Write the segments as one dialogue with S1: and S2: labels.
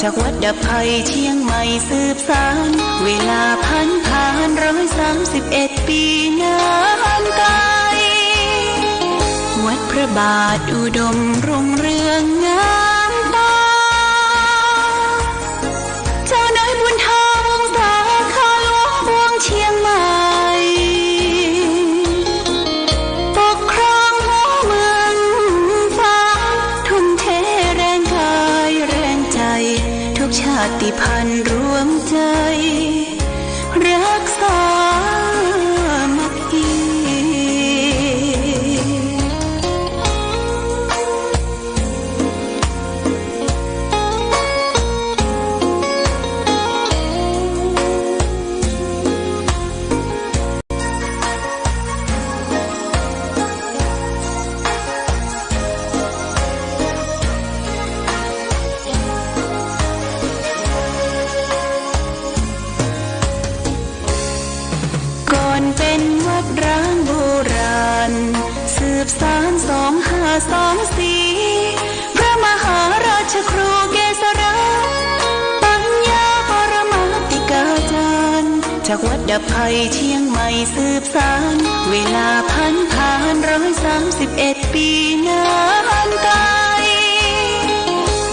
S1: จากวัดดับภัยเชียงใหม่สืบสานเวลาผ่าน131 ปีนานไกลวัดพระบาทอุดมรุ่งเรืองงามตาเจ้านายบุญธรรมสาขาหลวงบวงเชียงใหม่ปกครองหัวเมืองฟ้าทุ่มเทแรงกายแรงใจทุกชาติพันธุ์รวมใจรักษามัคคีเป็นวัดร้างโบราณสืบสาน2524พระมหาราชครูเกษราปัญญาปรมาติกาจารย์จากวัดดับภัยเชียงใหม่สืบสานเวลาผ่าน131 ปีนานไกล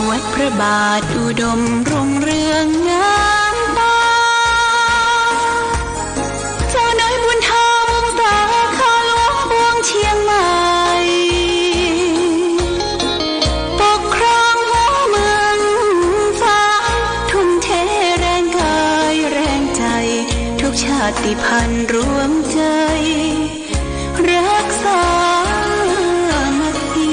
S1: วัดพระบาทอุดมรุ่งเรืองงามตาเชียงใหม่ปกครองหัวเมืองฟ้าทุ่มเทแรงกายแรงใจทุกชาติพันธุ์รวมใจรักษามัคคี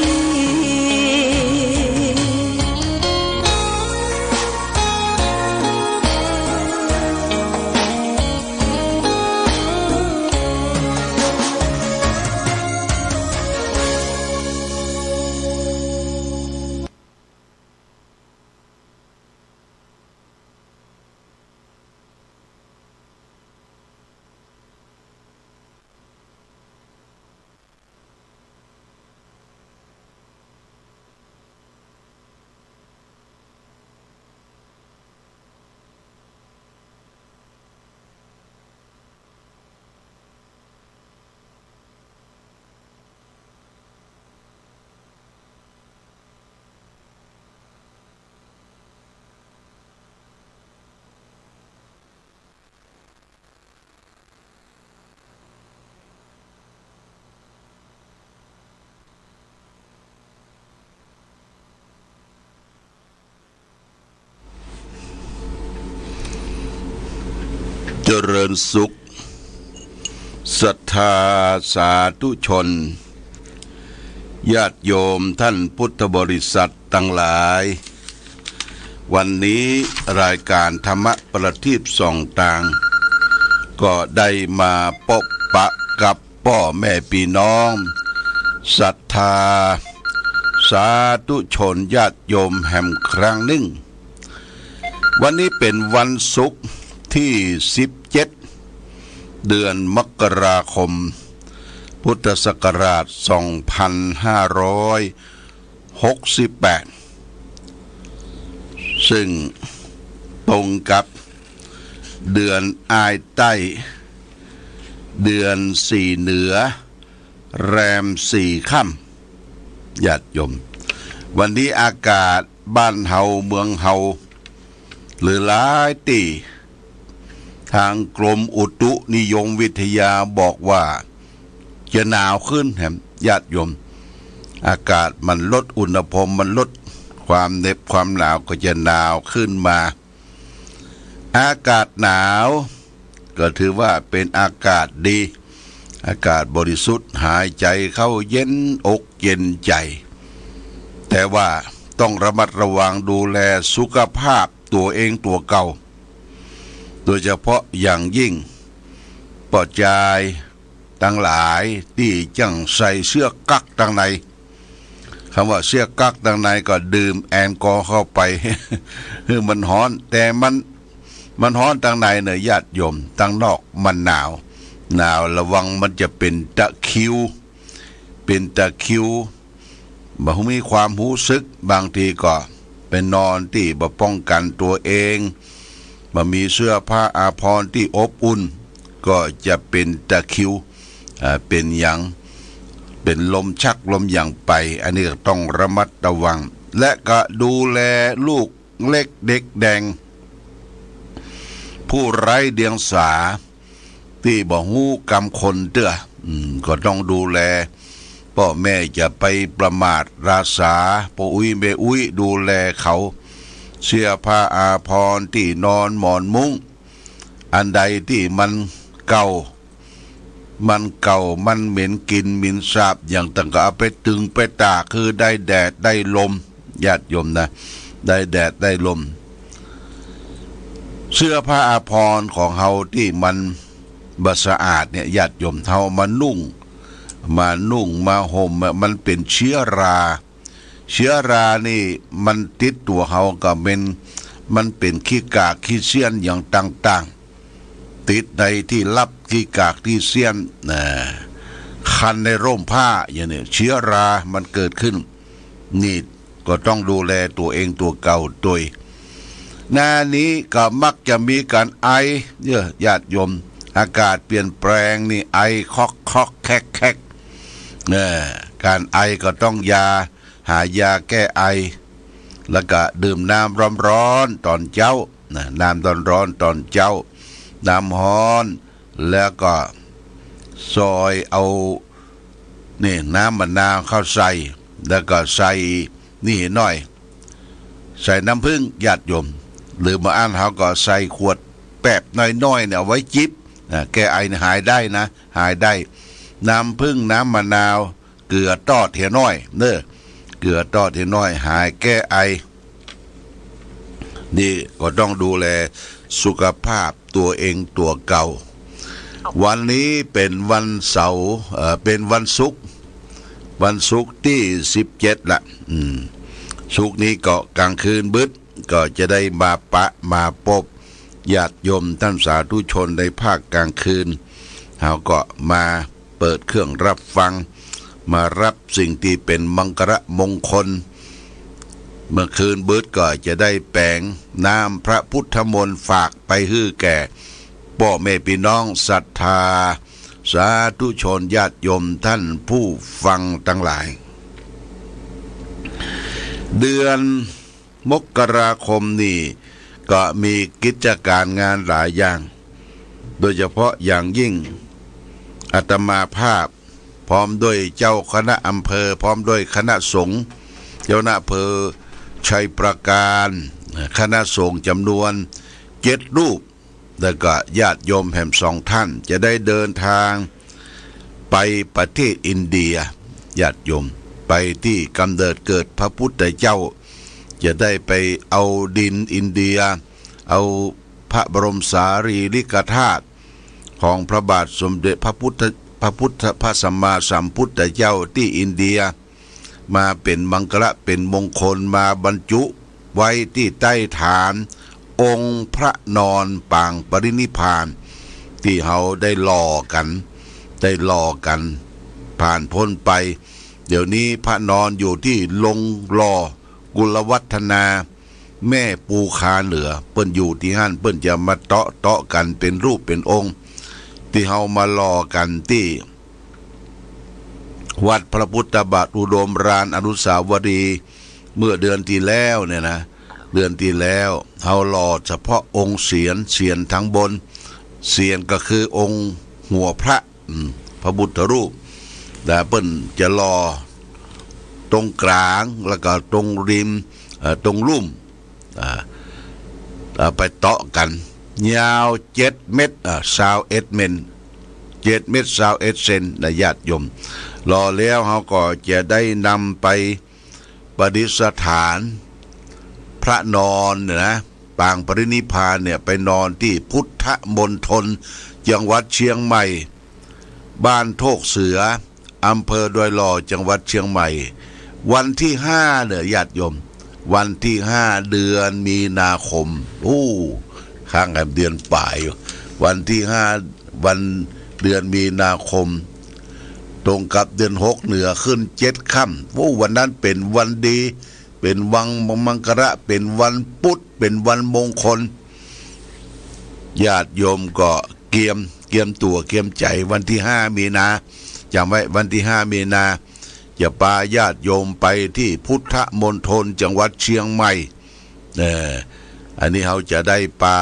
S2: เจริญสุขศรัทธาสาธุชนญาติโยมท่านพุทธบริษัททั้งหลายวันนี้รายการธรรมะประทีปส่องต่างก็ได้มาพบปะกับพ่อแม่พี่น้องศรัทธาสาธุชนญาติโยมแห่งครั้งหนึ่งวันนี้เป็นวันศุกร์ที่17 เดือนมกราคมพุทธศักราช2568ซึ่งตรงกับเดือนอ้ายใต้เดือน4เหนือแรม4ค่ำญาติโยมวันนี้อากาศบ้านเฮาเมืองเฮาหรือหลายที่ทางกรมอุตุนิยมวิทยาบอกว่าจะหนาวขึ้นแถมญาติโยมอากาศมันลดอุณหภูมิมันลดความเหน็บความหนาวก็จะหนาวขึ้นมาอากาศหนาวก็ถือว่าเป็นอากาศดีอากาศบริสุทธิ์หายใจเข้าเย็นอกเย็นใจแต่ว่าต้องระมัดระวังดูแลสุขภาพตัวเองตัวเก่าโดยเฉพาะอย่างยิ่งปอจายทั้งหลายที่จังใส่เสื้อกั๊กตั้งในคำว่าเสื้อกั๊กตั้งในก็ดื่มแอลกอฮอล์เข้าไปมันร้อนแต่มันร้อนตั้งในเนี่ยญาติโยมตั้งนอกมันหนาวระวังมันจะเป็นตะคริวบ่มีความรู้สึกบางทีก็ ไปนอนที่บ่ป้องกันตัวเองบ่มีเสื้อผ้าอาภรณ์ที่อบอุ่นก็จะเป็นตะคริวเป็นอย่างเป็นลมชักลมอย่างไปอันนี้ต้องระมัดระวังและก็ดูแลลูกเล็กเด็กแดงผู้ไร้เดียงสาที่บ่ฮู้กรรมคนเด้อก็ต้องดูแลพ่อแม่จะไปประมาทราษาพ่ออุ้ยแม่อุ้ยดูแลเขาเสื้อผ้าอาภรณ์ที่นอนหมอนมุ้งอันใดที่มันเก่ามันเหม็นกลิ่นเหม็นสาบอย่างต่างก็เอาไปตึงไปตากคือได้แดดได้ลมญาติโยมนะได้แดดได้ลมเสื้อผ้าอาภรณ์ของเฮาที่มันบ่สะอาดเนี่ยญาติโยมเฮามานุ่งมาห่มมันเป็นเชื้อรานี่มันติดตัวเฮาก็มันเป็นขี้กากขี้เสี้ยนอย่างต่างๆติดในที่รับขี้กากที่เสี้ยนคันในร่มผ้าอย่างนี้เชื้อรามันเกิดขึ้นนี่ก็ต้องดูแลตัวเองตัวเก่าตัวหน้านี้ก็มักจะมีการไอเยอะญาติโยมอากาศเปลี่ยนแปลงนี่ไอคอกแคกการไอก็ต้องหายาแก้ไอแล้วก็ดื่มน้ำร้อนๆตอนเช้าน้ำร้อนตอนเช้าน้ำฮ้อนแล้วก็ซอยเอานี่น้ำมะนาวเข้าใส่แล้วก็ใส่นี่หน่อยใส่น้ำผึ้งญาติโยมหรือมาอ่านเขาก็ใส่ขวดแป๊บน้อยๆเนี่ยไว้จิบแก้ไอหายได้นะหายได้น้ำผึ้งน้ำมะนาวเกลือตอดเทียน้อยเกลือตอดเทียน้อยหายแก้ไอนี่ก็ต้องดูแลสุขภาพตัวเองตัวเก่าวันนี้เป็นวันเสาร์เป็นวันศุกร์ที่17ละศุกร์นี้ก็กลางคืนบึดก็จะได้มาพบญาติโยมท่านสาธุชนในภาคกลางคืนเขาก็มาเปิดเครื่องรับฟังมารับสิ่งที่เป็นมังคละมงคลเมื่อคืนบึดก็จะได้แปลงน้ำพระพุทธมนต์ฝากไปฮื้อแก่พ่อแม่พี่น้องศรัทธาสาธุชนญาติโยมท่านผู้ฟังทั้งหลายเดือนมกราคมนี่ก็มีกิจการงานหลายอย่างโดยเฉพาะอย่างยิ่งอาตมาภาพพร้อมด้วยเจ้าคณะอำเภอพร้อมด้วยคณะสงฆ์เจ้าคณะอำเภอชัยประการคณะสงฆ์จำนวน7 รูปแล้วก็ญาติโยมแห่ง2 ท่านจะได้เดินทางไปประเทศอินเดียญาติโยมไปที่กำเนิดเกิดพระพุทธเจ้าจะได้ไปเอาดินอินเดียเอาพระบรมสารีริกธาตุของพระบาทสมเด็จพระสัมมาสัมพุทธเจ้าที่อินเดียมาเป็นมังคละเป็นมงคลมาบรรจุไว้ที่ใต้ฐานองค์พระนอนปางปรินิพพานที่เขาได้รอกันผ่านพ้นไปเดี๋ยวนี้พระนอนอยู่ที่ลงรอกุลวัฒนาแม่ปูคาเหนือเปิ้นอยู่ที่ห้านเปิ้นจะมาเตาะกันเป็นรูปเป็นองค์ที่เฮามารอกันที่วัดพระพุทธบาทอุดมรานอนุสาวรีย์เมื่อเดือนที่แล้วเนี่ยนะเดือนที่แล้วเฮารอเฉพาะองค์เสียนทั้งบนเสียนก็คือองค์หัวพระพุทธรูปแต่เปิ้นจะรอตรงกลางแล้วก็ตรงริมตรงลุ่มไปเตาะกันยาว7 เมตร21 เมตร7 เมตร21 เซนนะญาติโยมรอแล้วเขาก็จะได้นำไปประดิษฐานพระนอนนะปางปรินิพพานเนี่ยไปนอนที่พุทธมณฑลจังหวัดเชียงใหม่บ้านโทกเสืออำเภอดอยหล่อจังหวัดเชียงใหม่วันที่5เนี่ยญาติโยมวันที่5เดือนมีนาคมข้างกับเดือนป่ายวันที่5วันเดือนมีนาคมตรงกับเดือน6เหนือขึ้น7 ค่ำวันนั้นเป็นวันดี เป็นวังมังคระเป็นวันพุธเป็นวันมงคลญาติโยมก็เกียมตัวเกียมใจวันที่5 มีนาจำไว้วันที่5 มีนาจะพาญาติโยมไปที่พุทธมณฑลจังหวัดเชียงใหม่อันนี้เขาจะได้ปา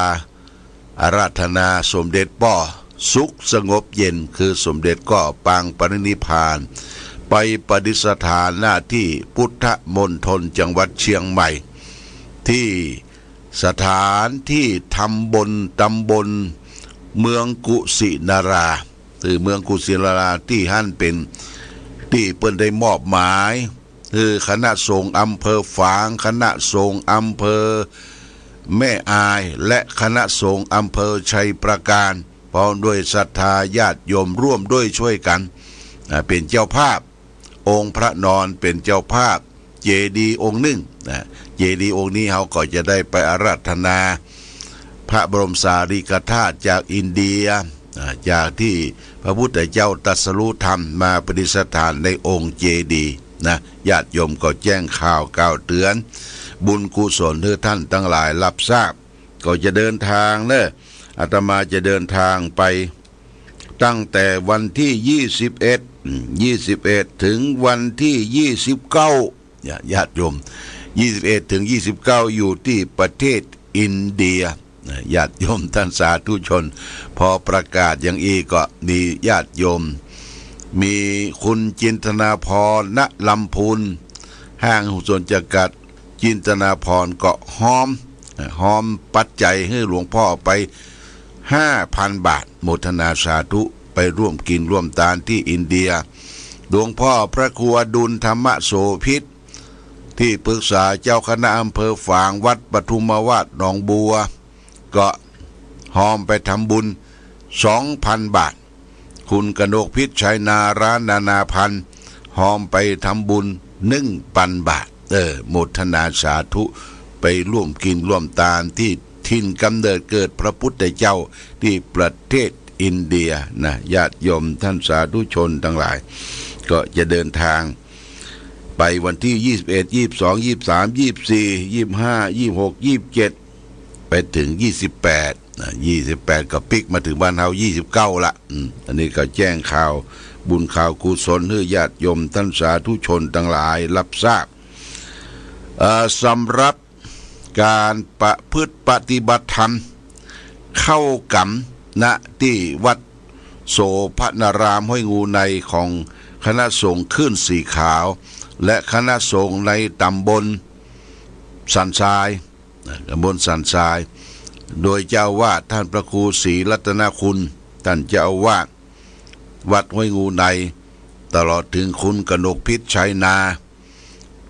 S2: อาราธนาสมเด็จป่อสุขสงบเย็นคือสมเด็จก็ปางปรินิพพานไปประดิษฐานหน้าที่พุทธมณฑลจังหวัดเชียงใหม่ที่สถานที่ทำบนตำบลเมืองกุสินาราคือเมืองกุสินาราที่หั่นเป็นที่เปิ้นได้มอบหมายคือคณะสงฆ์อำเภอฝางคณะสงฆ์อำเภอแม่อายและคณะสงฆ์อำเภอชัยประการพร้อมด้วยศรัทธาญาติโยมร่วมด้วยช่วยกันเป็นเจ้าภาพองค์พระนอนเป็นเจ้าภาพเจดีย์องค์หนึ่งเจดีย์องค์นี้เขาก็จะได้ไปอาราธนาพระบรมสารีริกธาตุจากอินเดียจากที่พระพุทธเจ้าตรัสรู้ธรรมมาประดิษฐานในองค์เจดีย์ญาติโยมก็แจ้งข่าวกล่าวเตือนบุญกุศลที่ท่านทั้งหลายรับทราบก็จะเดินทางอาตมาจะเดินทางไปตั้งแต่วันที่21ถึงวันที่29ญาติโยม21ถึง29อยู่ที่ประเทศอินเดียญาติโยมท่านสาธุชนพอประกาศอย่างอีก็มีญาติโยมมีคุณจินตนาพรณลำพูนห้างหุ้นส่วนจำกัดจินตนาพรก็หอมปัจจัยให้หลวงพ่อไป5,000 บาทโมทนาสาธุไปร่วมกินร่วมทานที่อินเดียหลวงพ่อพระครูอดุลธรรมโสภิตที่ปรึกษาเจ้าคณะอำเภอฝางวัดปทุมวาสหนองบัวก็หอมไปทำบุญ 2,000 บาทคุณกนกพิษชัยนาร้านนานาพันธ์หอมไปทำบุญ 1,000 บาทโมทนาสาธุไปร่วมกินร่วมทานที่ถิ่นกำเนิดเกิดพระพุทธเจ้าที่ประเทศอินเดียญาติโยมท่านสาธุชนทั้งหลายก็จะเดินทางไปวันที่21 22 23 24 25 26 27ไปถึง28ก็ปิกมาถึงบ้านเฮา29ละอันนี้ก็แจ้งข่าวบุญข่าวกุศลให้ญาติโยมท่านสาธุชนทั้งหลายรับทราบสำหรับการประพฤติปฏิบัติธรรมเข้ากรรมณที่วัดโสภณรามห้วยงูในของคณะสงฆ์ขึ้นสีขาวและคณะสงฆ์ในตำบลสันทรายโดยเจ้าวาดท่านพระครูศรีรัตนคุณท่านเจ้าวาดวัดห้วยงูในตลอดถึงคุณกนกพิษชัยนา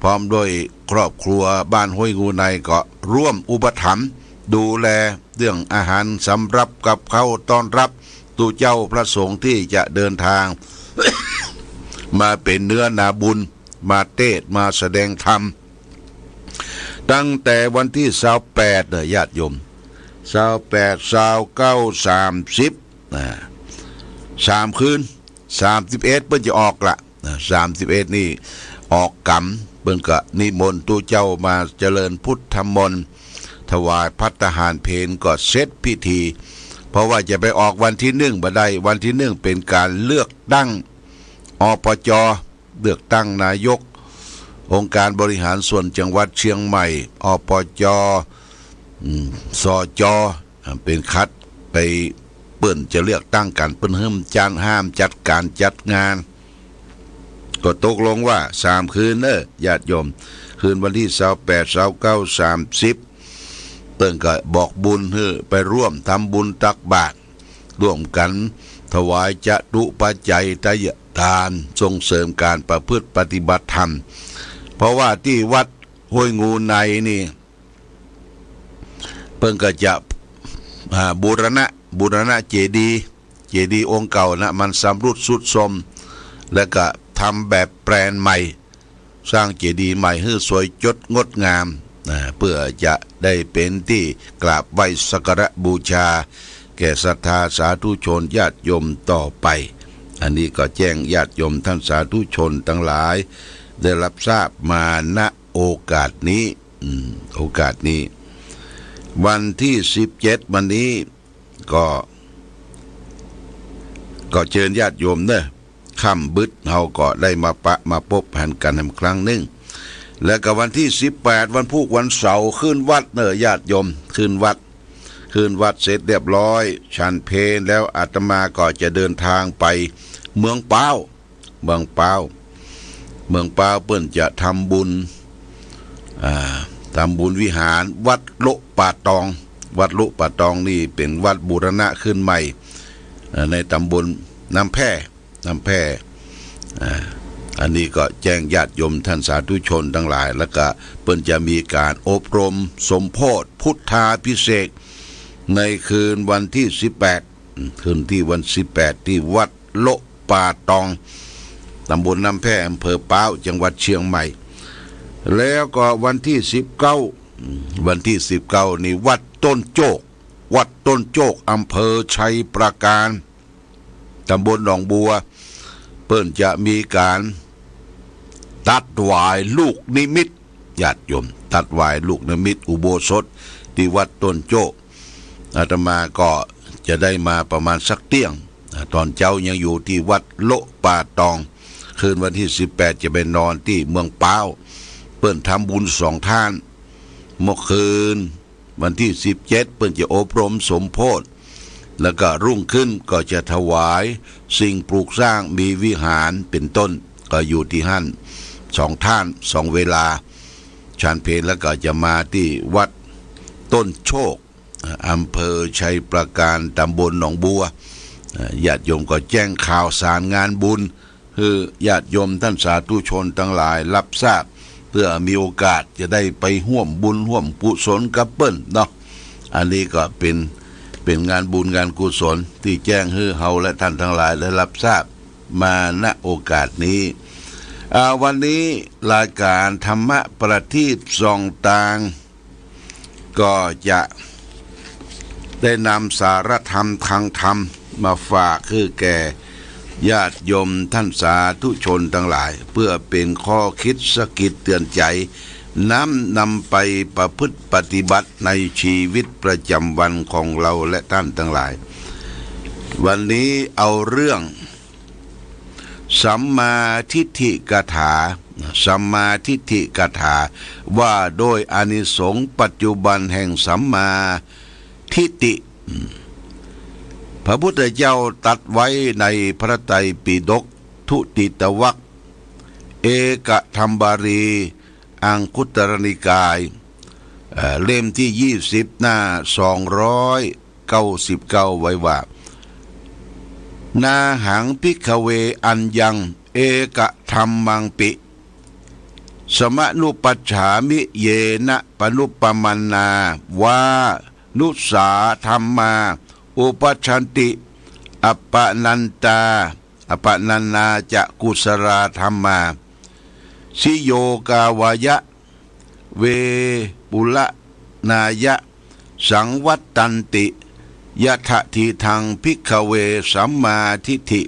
S2: พร้อมด้วยครอบครัวบ้านห้วยงูในก็ร่วมอุปถัมภ์ดูแลเรื่องอาหารสำรับกับเขาต้อนรับตู้เจ้าพระสงฆ์ที่จะเดินทาง มาเป็นเนื้อนาบุญมาเทศมาแสดงธรรมตั้งแต่วันที่28ญาติโยม28 29 30 3 คืน31เพิ่นจะออกละ31นี่ออกกรรมเพิ่นก็นิมนต์ตู้เจ้ามาเจริญพุทธมนต์ถวายภัตตาหารเพลก็เสร็จพิธีเพราะว่าจะไปออกวันที่1บ่ได้วันที่1เป็นการเลือกตั้งปจ.เลือกตั้งนายกองค์การบริหารส่วนจังหวัดเชียงใหม่ปจ.สจ.เป็นคัดไปเปิ้นจะเลือกตั้งกันเปิ้นห้ามจัดการจัดงานก็ตกลงว่า3 คืนญาติโยมคืนวันที่28 29 30เปิ้นก็บอกบุญให้ไปร่วมทำบุญตักบาตรร่วมกันถวายจตุปัจจัยทายทานส่งเสริมการประพฤติปฏิบัติธรรมเพราะว่าที่วัดห้วยงูในนี่เพิ่งก็จะบูรณะเจดีย์องค์เก่ามันสำรุดทรุดโทรมแล้วก็ทำแบบแปลนใหม่สร้างเจดีย์ใหม่ให้สวยจดงดงามเพื่อจะได้เป็นที่กราบไหว้สักการะบูชาแก่ศรัทธาสาธุชนญาติโยมต่อไปอันนี้ก็แจ้งญาติโยมท่านสาธุชนทั้งหลายได้รับทราบมาณโอ โอกาสนี้โอกาสนี้วันที่17วันนี้ก็เชิญญาติโยมเนอะค่ำบึดเฮาก็ได้มาพบหันกันครั้งหนึ่งแล้วก็วันที่18วันพุธวันเสาร์ขึ้นวัดเนอะญาติโยมขึ้นวัดเสร็จเรียบร้อยฉันเพลแล้วอาตมาก็จะเดินทางไปเมืองเปาเปิ้นจะทำบุญวิหารวัดโลป่าตองนี่เป็นวัดบูรณะขึ้นใหม่ในตำบลน้ำแพร่อันนี้ก็แจ้งญาติโยมท่านสาธุชนทั้งหลายแล้วก็เปิ้นจะมีการอบรมสมโภชพุทธาภิเษกในคืนวันที่18คืนที่วัน18ที่วัดโลป่าตองตำบลน้ำแพร่อำเภอป้าวจังหวัดเชียงใหม่แล้วก็วันที่19นี่วัดต้นโจกอำเภอชัยปราการตำบลหนองบัวเปิ้นจะมีการตัดหวายลูกนิมิตญาติโยมตัดหวายลูกนิมิตอุโบสถที่วัดต้นโจกอาตมาก็จะได้มาประมาณสักเที่ยงตอนเจ้ายังอยู่ที่วัดโลป่าตองคืนวันที่18จะไปนอนที่เมืองป้าวเปิ้นทำบุญ2ท่านเมื่อคืนวันที่17เปิ้นจะอบรมสมโภชแล้วก็รุ่งขึ้นก็จะถวายสิ่งปลูกสร้างมีวิหารเป็นต้นก็อยู่ที่หั่น2ท่าน2เวลาฉันเพลแล้วก็จะมาที่วัดต้นโชคอำเภอชัยปราการตำบลหนองบัวญาติโยมก็แจ้งข่าวสารงานบุญคือญาติโยมท่านสาธุชนทั้งหลายรับทราบเพื่อมีโอกาสจะได้ไปร่วมบุญร่วมกุศลกับเปิ้นเนาะอันนี้ก็เป็นงานบุญงานกุศลที่แจ้งให้เฮาและท่านทั้งหลายได้รับทราบมาณโอกาสนี้วันนี้รายการธรรมะประทีปส่องต่างก็จะได้นำสารธรรมทางธรรมมาฝากคือแก่ญาติโยมท่านสาธุชนทั้งหลายเพื่อเป็นข้อคิดสะกิดเตือนใจนำไปประพฤติปฏิบัติในชีวิตประจำวันของเราและท่านทั้งหลายวันนี้เอาเรื่องสัมมาทิฏฐิกถาว่าโดยอานิสงส์ปัจจุบันแห่งสัมมาทิฏฐิพระพุทธเจ้าตรัสไว้ในพระไตรปิฎกทุติตวรรคเอกธรรมบาลีอังคุตรนิกายเล่มที่20หน้า299ไว้ว่านาหังภิกขเวอัญญังเอกธรรมังปิสมนุปัฏฐามิเยนะปนุปปมันนาวานุสาธรรมาอุปัชชันติอัปปนันนาจะกุศลธรรมาสิโยกาวายะเวปุละนายะสังวัตตันติยะทะทีทังภิกขเวสัมมาทิฏฐิ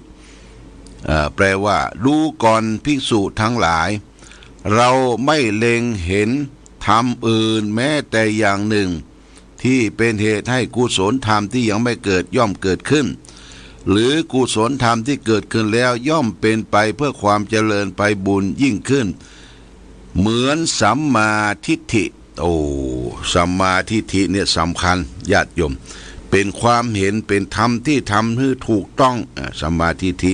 S2: แปลว่าดูก่อนภิกษุทั้งหลายเราไม่เล็งเห็นธรรมอื่นแม้แต่อย่างหนึ่งที่เป็นเหตุให้กุศลธรรมที่ยังไม่เกิดย่อมเกิดขึ้นหรือกุศลธรรมที่เกิดขึ้นแล้วย่อมเป็นไปเพื่อความเจริญไปบุญยิ่งขึ้นเหมือนสัมมาทิฏฐิสัมมาทิฏฐิเนี่ยสำคัญญาติโยมเป็นความเห็นเป็นธรรมที่ทำให้ถูกต้องสัมมาทิฏฐิ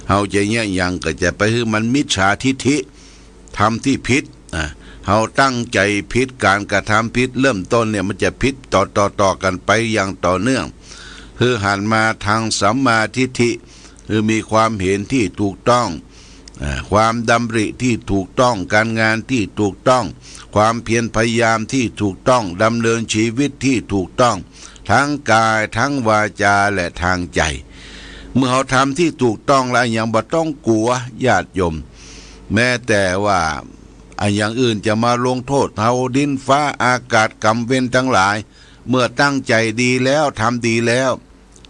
S2: เฮาจะแยกยังก็จะไปให้มันมิจฉาทิฏฐิทำที่ผิดเฮาตั้งใจผิดการกระทำผิดเริ่มต้นเนี่ยมันจะผิดต่อกันไปอย่างต่อเนื่องคือหันมาทางสัมมาทิฏฐิคือมีความเห็นที่ถูกต้องความดำริที่ถูกต้องการงานที่ถูกต้องความเพียรพยายามที่ถูกต้องดำเนินชีวิตที่ถูกต้องทั้งกายทั้งวาจาและทางใจเมื่อเราทำที่ถูกต้องแล้วยังบ่ต้องกลัวญาติโยมแม้แต่ว่าอย่างอื่นจะมาลงโทษเฮาดินฟ้าอากาศกรรมเวรทั้งหลายเมื่อตั้งใจดีแล้วทำดีแล้ว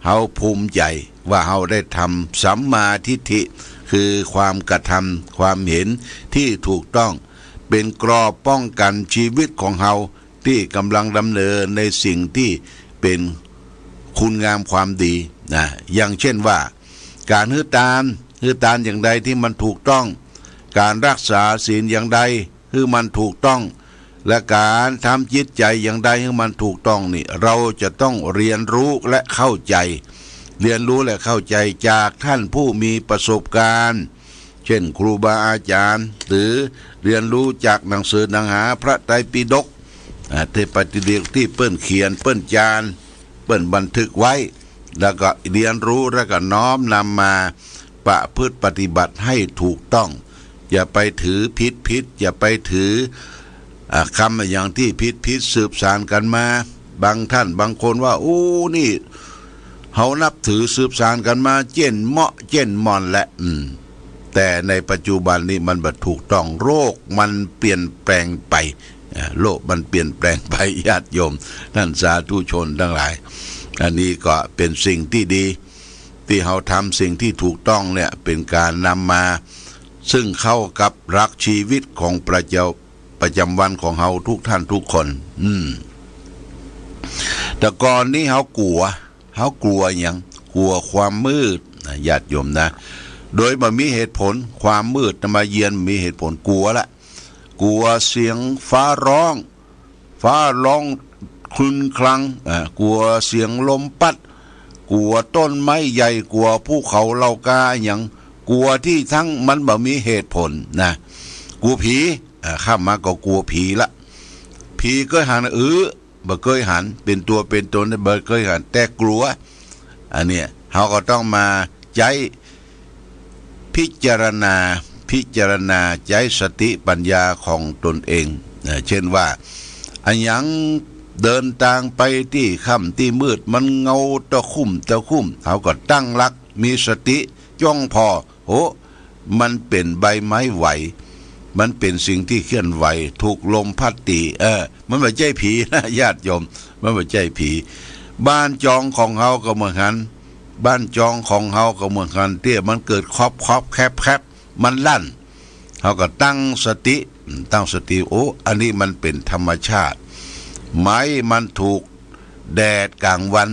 S2: เฮาภูมิใจว่าเฮาได้ทำสัมมาทิฏฐิคือความกระทำความเห็นที่ถูกต้อง เป็นกรอบป้องกันชีวิตของเฮาที่กำลังดำเนินในสิ่งที่เป็นคุณงามความดีนะอย่างเช่นว่าการฮื้อตานอย่างใดที่มันถูกต้องการรักษาศีลอย่างใดคือมันถูกต้องและการทำจิตใจอย่างใดให้มันถูกต้องนี่เราจะต้องเรียนรู้และเข้าใจจากท่านผู้มีประสบการณ์เช่นครูบาอาจารย์หรือเรียนรู้จากหนังสือหนังหาพระไตรปิฎกเทพติเดียกที่เปิ้นเขียนเปิ้นจานเปิ้นบันทึกไว้แล้วก็เรียนรู้แล้วก็น้อมนำมาประพฤติปฏิบัติให้ถูกต้องอย่าไปถือผิดอย่าไปถือคำอย่างที่ผิดสืบสานกันมาบางท่านบางคนว่าโอ้นี่เฮานับถือสืบสานกันมาเจ้นเหมาะเจ้นมอนแหละแต่ในปัจจุบันนี้มันบ่ถูกต้องโรคมันเปลี่ยนแปลงไปโลกมันเปลี่ยนแปลงไปญาติโยมท่านสาธุชนทั้งหลายอันนี้ก็เป็นสิ่งที่ดีที่เฮาทำสิ่งที่ถูกต้องเนี่ยเป็นการนำมาซึ่งเข้ากับรักชีวิตของประจำวันของเฮาทุกท่านทุกคนแต่ก่อนนี้เฮากลัวอย่างกลัวความมืดญาติโยมนะโดยบ่มีเหตุผลความมืดมาเยือนมีเหตุผลกลัวเสียงฟ้าร้องคลึ้นคลังกลัวเสียงลมพัดกลัวต้นไม้ใหญ่กลัวภูเขาเหล่ากาอย่างกลัวที่ทั้งมันบ่มีเหตุผลนะกลัวผีข้ามมาก็กลัวผีละผีก็หันบ่เคยหันเป็นตัวเป็นตนบ่เคยหันแต่กลัวอันเนี้ยเฮาก็ต้องมาใจพิจารณาใจสติปัญญาของตนเองเช่นว่าอันยังเดินทางไปที่ค่ำที่มืดมันเงาตะคุ่มเฮาก็ตั้งหลักมีสติจ้องพอมันเป็นใบไม้ไหวมันเป็นสิ่งที่เคลื่อนไหวถูกลมพัดตีมันไม่ใช่ผีนะญาติโยมมันไม่ใช่ผีบ้านจองของเฮาก็เหมือนกันบ้านจองของเฮาก็เหมือนกันเตี้ยมันเกิดครอบแคบมันลั่นเฮาก็ตั้งสติอันนี้มันเป็นธรรมชาติไม้มันถูกแดดกลางวัน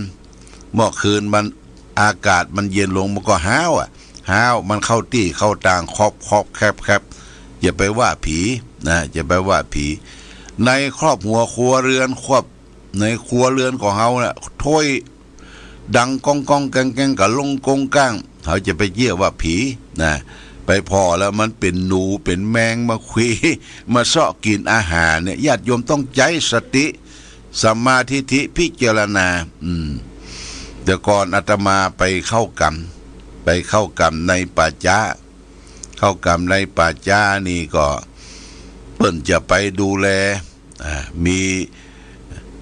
S2: เมื่อคืนมันอากาศมันเย็นลงมันก็ห้าวมันเข้าตี้เข้าต่างครอบแคบอย่าไปว่าผีนะอย่าไปว่าผีในครอบครัวเรือนในครัวเรือนของเฮาน่ะถ้วยดังก้องแกงกับลงกงก้างเขาจะไปเยี่ยว่าผีนะไปพอแล้วมันเป็นหนูเป็นแมงมาคุยมาเสาะกินอาหารเนี่ยญาติโยมต้องใจสติสัมมาทิฏฐิพิจารณาเดี๋ยวก่อนอาตมาไปเข้ากรรมในป่าช้านี่ก็เปิ้นจะไปดูแลมี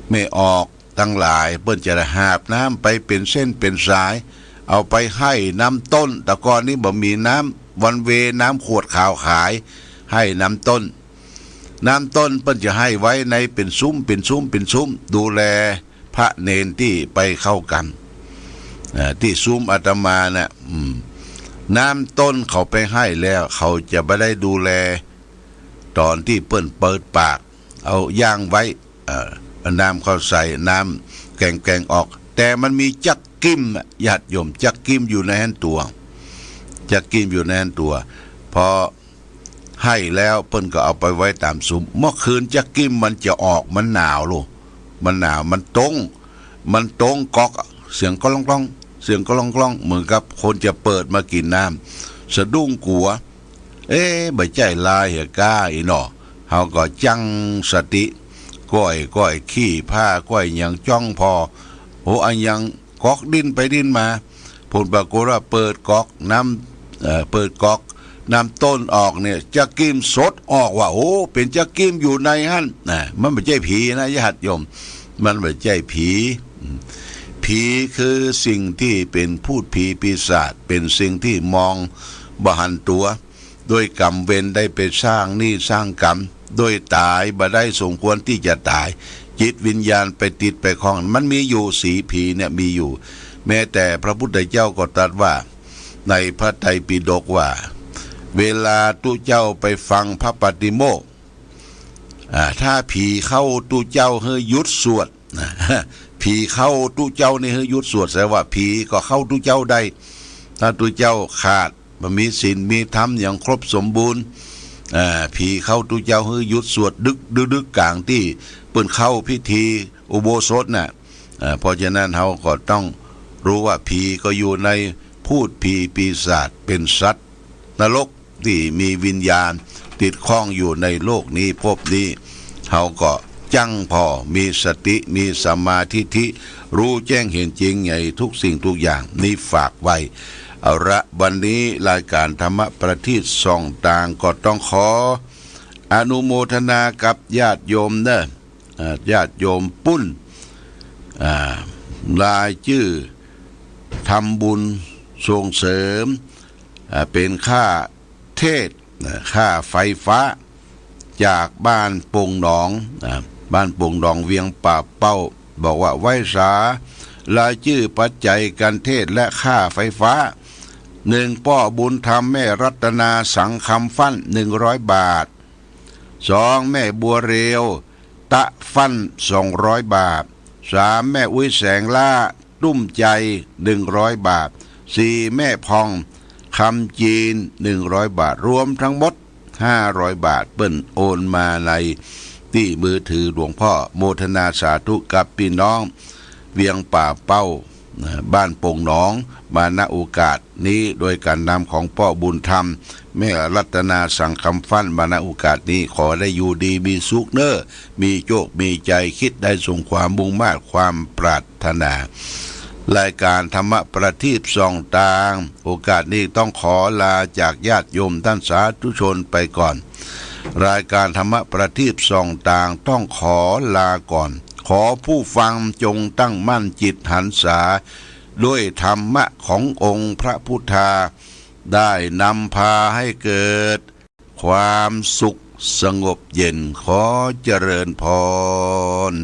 S2: ไม่ออกทั้งหลายเปิ้นจะหาบน้ำไปเป็นเส้นเป็นสายเอาไปให้น้ำต้นแต่ก่อนนี้บ่มีน้ำวันเวน้ำขวดขาวขายให้น้ำต้นเปิ้นจะให้ไว้ในเป็นซุ้มดูแลพระเนนที่ไปเข้ากันที่ซุ้มอาตมาน่ะน้ำต้นเขาไปให้แล้วเขาจะไม่ได้ดูแลตอนที่เปิ้นเปิดปากเอาย่างไว้น้ำเข้าใส่น้ำแกงออกแต่มันมีจักกิ้มญาติโยมจักกิ้มอยู่ในแห่นตัวพอให้แล้วเปิ้นก็เอาไปไว้ตามซุ้มเมื่อคืนจักกิ้มมันจะออกมันหนาวมันตรงก๊อกเสียงก็ร้องเหมือนกับคนจะเปิดมากินน้ำสะดุ้งกลัวบ่ใจลายเหี่ยก้าอีหนอเฮาก็จังสติก้อยขี้ผ้าก้อยอย่างจ้องพออันยังก๊อกดิ้นไปดิ้นมาผลปรากฏว่าเปิดก๊อกน้ำต้นออกเนี่ยจะกิมสดออกว่าเป็นจะกิมอยู่ในหั่นมันไม่ใช่ผีนะญาติโยมมันไม่ใช่ผีคือสิ่งที่เป็นพูดผีปีศาจเป็นสิ่งที่มองบ่หันตัวโดยกรรมเวรได้ไปสร้างนี่สร้างกรรมโดยตายบ่ได้สมควรที่จะตายจิตวิญญาณไปติดไปคล้องมันมีอยู่สีผีเนี่ยมีอยู่แม้แต่พระพุทธเจ้าก็ตรัสว่าในพระไตรปิฎกว่าเวลาตุเจ้าไปฟังพระปฏิโมกข์ ถ้าผีเข้าตู้เจ้าเฮยยุดสวดผีเข้าตู้เจ้านี่เฮยยุดสวดแสดงว่าผีก็เข้าตู้เจ้าได้ถ้าตู้เจ้าขาดมันมีศีลมีธรรมอย่างครบสมบูรณ์ผีเข้าตู้เจ้าเฮยยุดสวดดึกกลางที่เปิ้นเข้าพิธีอุโบสถน่ะเพราะฉะนั้นเราก็ต้องรู้ว่าผีก็อยู่ในพูดผีปีศาจเป็นสัตว์นรกที่มีวิญญาณติดข้องอยู่ในโลกนี้ภพนี้เขาก็จังพอมีสติมีสมาธิรู้แจ้งเห็นจริงใหญ่ทุกสิ่งทุกอย่างนี่ฝากไว้เอาละวันนี้รายการธรรมประทีปส่องต่างก็ต้องขออนุโมทนากับญาติโยมเนอะญาติโยมปุ้นรายชื่อทำบุญส่งเสริมเป็นค่าเทศค่าไฟฟ้าจากบ้านปงหนองบ้านปงหนองเวียงป่าเป้าบอกว่าไว้สารายชื่อปัจจัยการเทศและค่าไฟฟ้า1ป้อบุญธรรมแม่รัตนาสังคำฟั่น100 บาท2แม่บัวเรียวตะฟั่น200 บาท3แม่อุ้ยแสงล่าตุ้มใจ100 บาท4แม่พองคำจีน100 บาทรวมทั้งหมด500 บาทเปิ้นโอนมาในที่มือถือหลวงพ่อโมทนาสาธุกับพี่น้องเวียงป่าเป้าบ้านโป่งหนองมาณโอกาสนี้โดยการนำของพ่อบุญธรรมแม่รัตนาสังคำฟั่นมาณโอกาสนี้ขอได้อยู่ดีมีสุขเน้อมีโชคมีใจคิดได้สมความมุ่งมา่ความปรารถนารายการธรรมประทีปส่องต่างโอกาสนี้ต้องขอลาจากญาติโยมท่านสาธุชนไปก่อนรายการธรรมประทีปส่องต่างต้องขอลาก่อนขอผู้ฟังจงตั้งมั่นจิตหันษาด้วยธรรมะขององค์พระพุทธาได้นำพาให้เกิดความสุขสงบเย็นขอเจริญพร